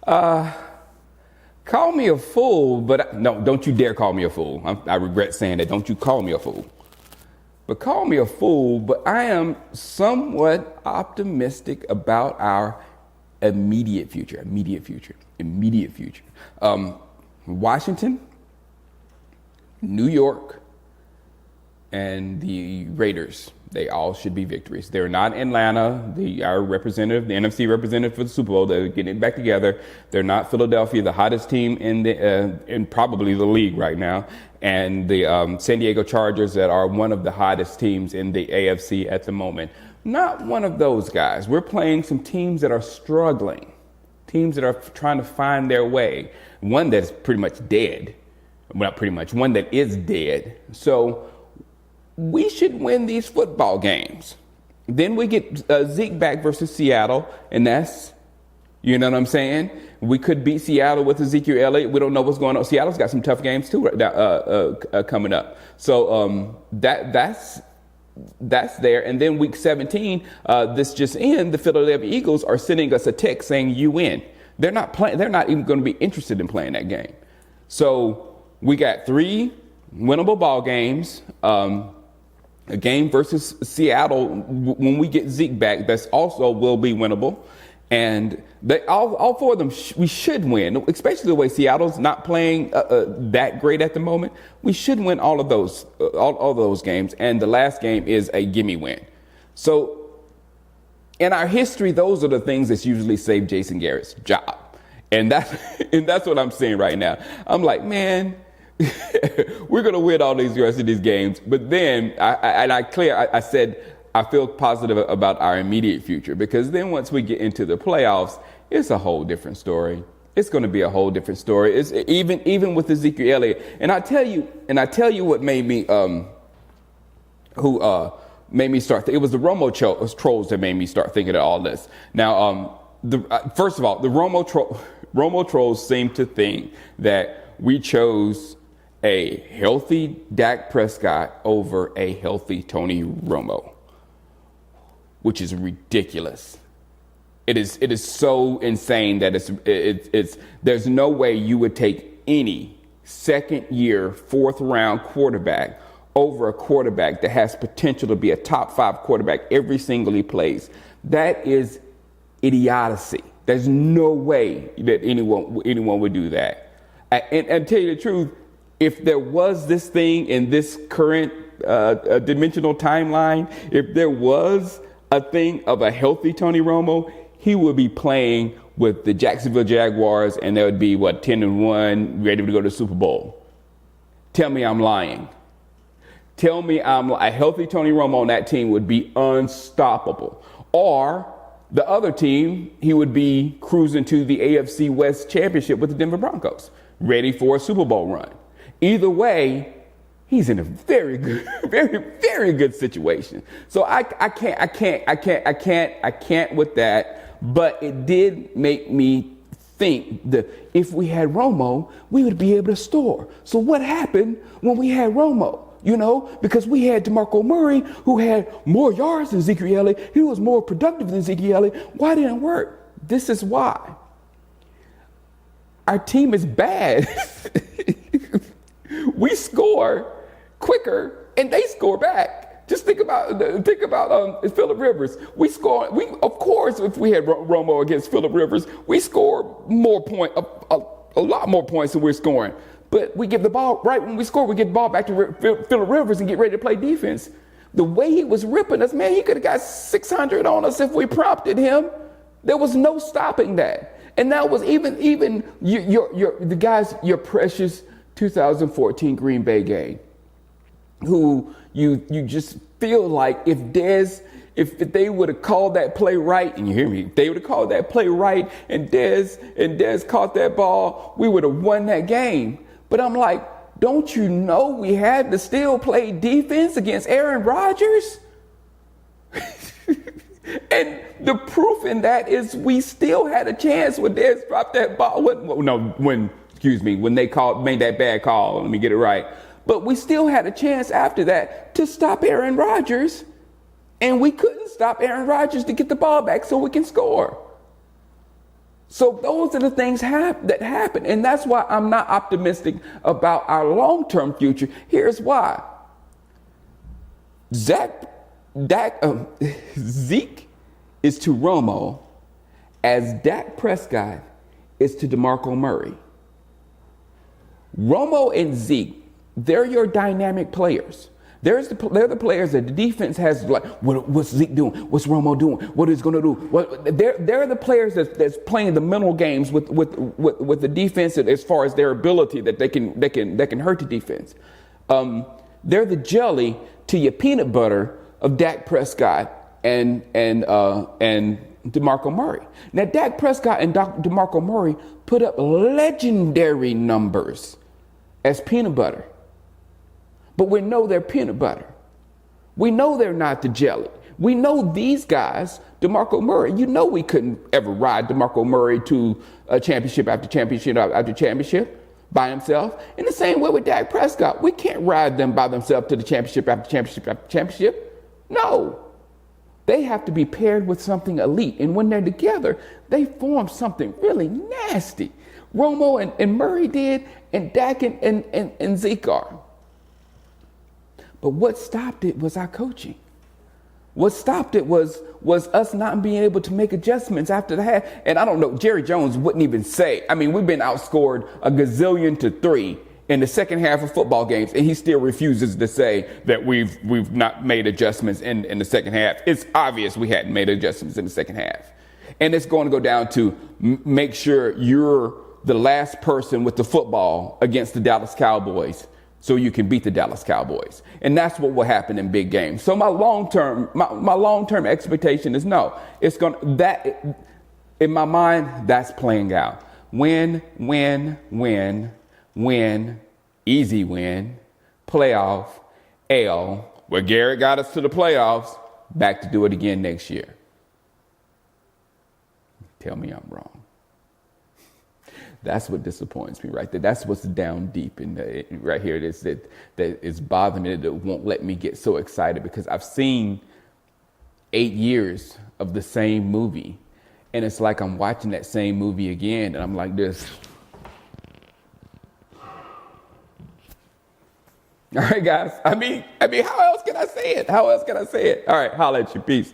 Call me a fool, but no, don't you dare call me a fool. I regret saying that. Don't you call me a fool. But call me a fool, but I am somewhat optimistic about our immediate future. Washington, New York, and the Raiders, they all should be victories. They're not Atlanta, our representative, the NFC representative for the Super Bowl. They're getting it back together. They're not Philadelphia, the hottest team in probably the league right now, and the San Diego Chargers that are one of the hottest teams in the AFC at the moment. Not one of those guys. We're playing some teams that are struggling, teams that are trying to find their way. One that's pretty much dead. Well, not pretty much. One that is dead. So we should win these football games. Then we get Zeke back versus Seattle, and that's, you know what I'm saying? We could beat Seattle with Ezekiel Elliott. We don't know what's going on. Seattle's got some tough games too coming up. So that's there. And then week 17, this just in, the Philadelphia Eagles are sending us a text saying you win. They're not playing. They're not even going to be interested in playing that game. So we got 3 winnable ball games. A game versus Seattle when we get Zeke back, that's also will be winnable. And all 4 of them we should win, especially the way Seattle's not playing that great at the moment. We should win all of those, all those games. And the last game is a gimme win. So in our history, those are the things that usually save Jason Garrett's job. And that's what I'm seeing right now. I'm like, man, we're going to win all these rest of these games. But then I said, I feel positive about our immediate future, because then once we get into the playoffs, it's a whole different story. It's going to be a whole different story. It's even with Ezekiel Elliott. And I tell you what made me, made me start. It was the Romo trolls that made me start thinking of all this. Now, first of all, the Romo trolls seem to think that we chose a healthy Dak Prescott over a healthy Tony Romo, which is ridiculous. It is so insane that it's there's no way you would take any second-year, fourth-round quarterback over a quarterback that has potential to be a top 5 quarterback every single he plays. That is idiocy. There's no way that anyone would do that. And tell you the truth, if there was this thing in this current dimensional timeline, if there was a thing of a healthy Tony Romo, he would be playing with the Jacksonville Jaguars, and that would be 10-1, ready to go to the Super Bowl. Tell me I'm lying. Tell me a healthy Tony Romo on that team would be unstoppable. Or the other team, he would be cruising to the AFC West Championship with the Denver Broncos, ready for a Super Bowl run. Either way, he's in a very good, very, very good situation. So I can't with that. But it did make me think that if we had Romo, we would be able to score. So what happened when we had Romo? You know, because we had DeMarco Murray, who had more yards than Ezekiel Elliott. He was more productive than Ezekiel Elliott. Why didn't it work? This is why. Our team is bad. We score quicker and they score back. Just think about Phillip Rivers. We of course, if we had Romo against Phillip Rivers, we score a lot more points than we're scoring. But we give the ball, right when we score, we get the ball back to Phillip Rivers and get ready to play defense. The way he was ripping us, man, he could have got 600 on us if we prompted him. There was no stopping that. And that was even the guys, your precious 2014 Green Bay game, who you just feel like if they would have called that play right, and you hear me, if they would have called that play right and Dez caught that ball, we would have won that game. But I'm like, don't you know we had to still play defense against Aaron Rodgers? And the proof in that is we still had a chance when Dez dropped that ball. When they made that bad call. Let me get it right. But we still had a chance after that to stop Aaron Rodgers. And we couldn't stop Aaron Rodgers to get the ball back so we can score. So those are the things that happen. And that's why I'm not optimistic about our long-term future. Here's why. Zeke is to Romo as Dak Prescott is to DeMarco Murray. Romo and Zeke, they're your dynamic players. They're the players that the defense has, like, what's Zeke doing? What's Romo doing? What is going to do? They're the players that's playing the mental games with the defense as far as their ability that they can hurt the defense. They're the jelly to your peanut butter of Dak Prescott and DeMarco Murray. Now, Dak Prescott and DeMarco Murray put up legendary numbers as peanut butter. But we know they're peanut butter. We know they're not the jelly. We know these guys, DeMarco Murray, we couldn't ever ride DeMarco Murray to a championship after championship after championship by himself. In the same way with Dak Prescott, we can't ride them by themselves to the championship after championship after championship. No. They have to be paired with something elite. And when they're together, they form something really nasty. Romo and Murray did, and Dak and Zeke are. But what stopped it was our coaching. What stopped it was us not being able to make adjustments after the half. And I don't know, Jerry Jones wouldn't even say, we've been outscored a gazillion to 3 in the second half of football games, and he still refuses to say that we've not made adjustments in the second half. It's obvious we hadn't made adjustments in the second half. And it's going to go down to make sure you're the last person with the football against the Dallas Cowboys, so you can beat the Dallas Cowboys. And that's what will happen in big games. So my long-term expectation is no. It's going to, that in my mind, that's playing out. Win, easy win, playoff, L, where Garrett got us to the playoffs, back to do it again next year. Tell me I'm wrong. That's what disappoints me right there. That's what's down deep in right here. That is bothering me, that won't let me get so excited, because I've seen 8 years of the same movie, and it's like I'm watching that same movie again, and I'm like this. All right, guys. How else can I say it? All right, holla at you. Peace.